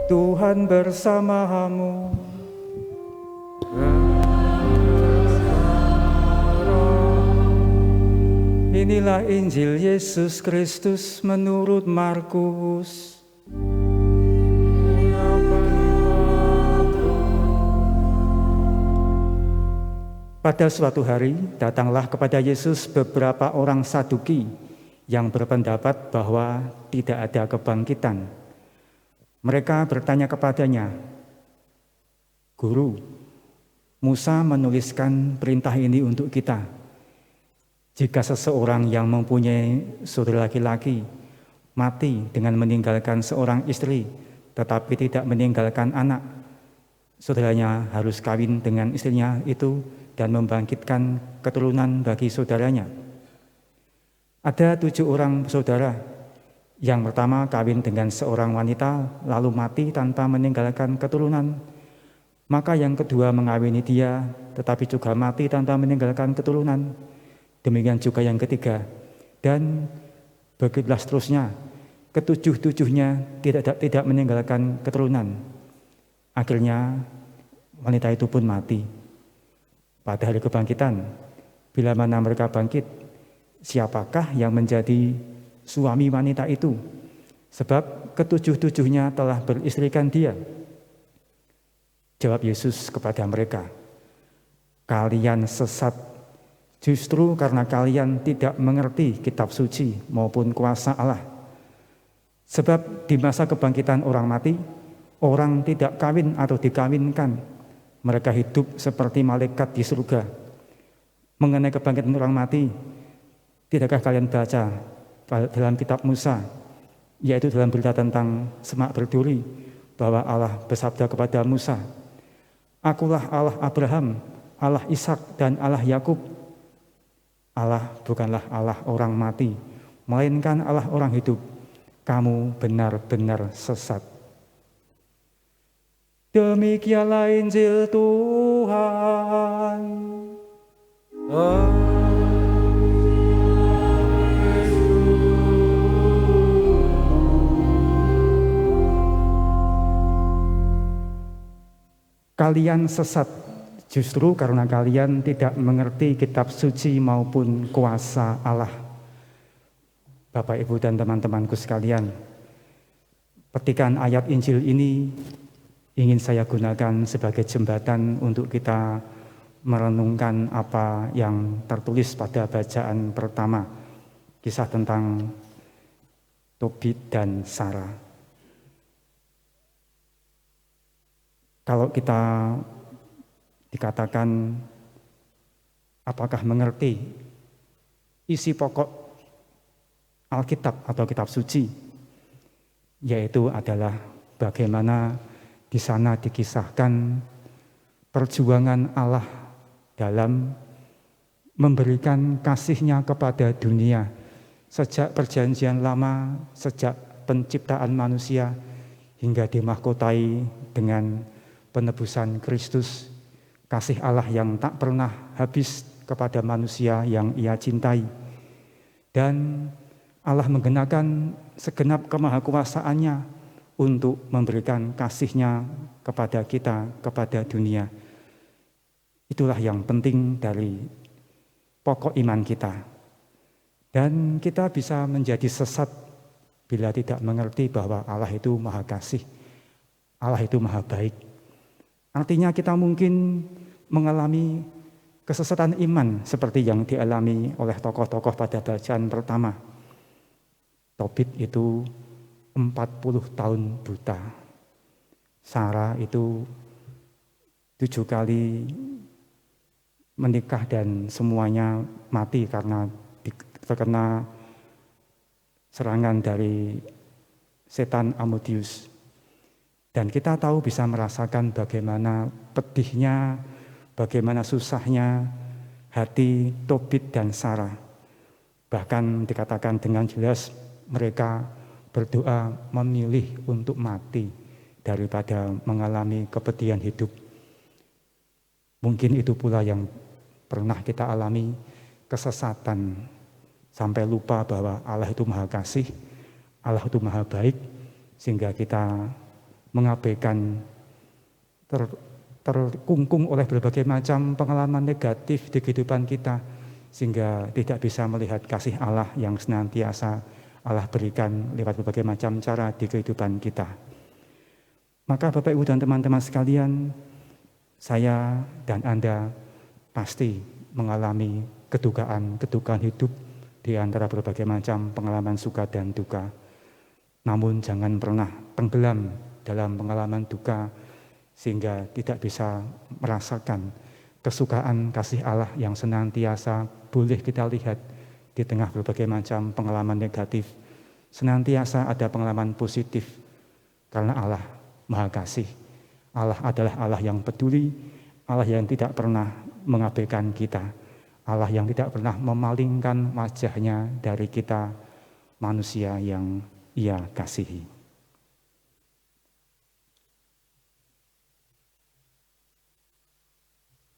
Tuhan bersamamu. Inilah Injil Yesus Kristus menurut Markus. Pada suatu hari, datanglah kepada Yesus beberapa orang Saduki yang berpendapat bahwa tidak ada kebangkitan. Mereka bertanya kepadanya, "Guru, Musa menuliskan perintah ini untuk kita. Jika seseorang yang mempunyai saudara laki-laki mati dengan meninggalkan seorang istri, tetapi tidak meninggalkan anak, saudaranya harus kawin dengan istrinya itu dan membangkitkan keturunan bagi saudaranya. Ada 7 orang saudara. Yang pertama kawin dengan seorang wanita, lalu mati tanpa meninggalkan keturunan. Maka yang kedua mengawini dia, tetapi juga mati tanpa meninggalkan keturunan. Demikian juga yang ketiga. Dan begitulah seterusnya. Ketujuh-tujuhnya tidak meninggalkan keturunan. Akhirnya wanita itu pun mati. Pada hari kebangkitan, bila mana mereka bangkit, siapakah yang menjadi suami wanita itu? Sebab ketujuh-tujuhnya telah beristrikan dia." Jawab Yesus kepada mereka, "Kalian sesat justru karena kalian tidak mengerti kitab suci maupun kuasa Allah. Sebab di masa kebangkitan orang mati, orang tidak kawin atau dikawinkan. Mereka hidup seperti malaikat di surga. Mengenai kebangkitan orang mati, tidakkah kalian baca dalam kitab Musa, yaitu dalam berita tentang semak berduri, bahwa Allah bersabda kepada Musa, 'Akulah Allah Abraham, Allah Ishak dan Allah Yakub.' Allah bukanlah Allah orang mati, melainkan Allah orang hidup. Kamu benar-benar sesat." Demikianlah Injil Tuhan. Kalian sesat justru karena kalian tidak mengerti kitab suci maupun kuasa Allah. Bapak, Ibu, dan teman-temanku sekalian, petikan ayat Injil ini ingin saya gunakan sebagai jembatan untuk kita merenungkan apa yang tertulis pada bacaan pertama, kisah tentang Tobit dan Sarah. Kalau kita dikatakan apakah mengerti isi pokok Alkitab atau kitab suci, yaitu adalah bagaimana di sana dikisahkan perjuangan Allah dalam memberikan kasih-Nya kepada dunia sejak perjanjian lama, sejak penciptaan manusia hingga dimahkotai dengan penebusan Kristus, kasih Allah yang tak pernah habis kepada manusia yang Ia cintai. Dan Allah menggenakan segenap kemahakuasaannya untuk memberikan kasih-Nya kepada kita, kepada dunia. Itulah yang penting dari pokok iman kita. Dan kita bisa menjadi sesat bila tidak mengerti bahwa Allah itu Maha Kasih, Allah itu Maha Baik. Artinya kita mungkin mengalami kesesatan iman seperti yang dialami oleh tokoh-tokoh pada bacaan pertama. Tobit itu 40 tahun buta. Sarah itu 7 kali menikah dan semuanya mati karena terkena serangan dari setan Amodius. Dan kita tahu bisa merasakan bagaimana pedihnya, bagaimana susahnya hati Tobit dan Sarah. Bahkan dikatakan dengan jelas mereka berdoa memilih untuk mati daripada mengalami kepedihan hidup. Mungkin itu pula yang pernah kita alami, kesesatan, sampai lupa bahwa Allah itu Maha Kasih, Allah itu Maha Baik, sehingga kita mengabaikan, terkungkung oleh berbagai macam pengalaman negatif di kehidupan kita, sehingga tidak bisa melihat kasih Allah yang senantiasa Allah berikan lewat berbagai macam cara di kehidupan kita. Maka Bapak Ibu dan teman-teman sekalian, saya dan Anda pasti mengalami kedukaan hidup di antara berbagai macam pengalaman suka dan duka. Namun jangan pernah tenggelam dalam pengalaman duka sehingga tidak bisa merasakan kesukaan kasih Allah yang senantiasa boleh kita lihat di tengah berbagai macam pengalaman negatif. Senantiasa ada pengalaman positif karena Allah Maha Kasih. Allah adalah Allah yang peduli, Allah yang tidak pernah mengabaikan kita, Allah yang tidak pernah memalingkan wajahnya dari kita manusia yang Ia kasihi.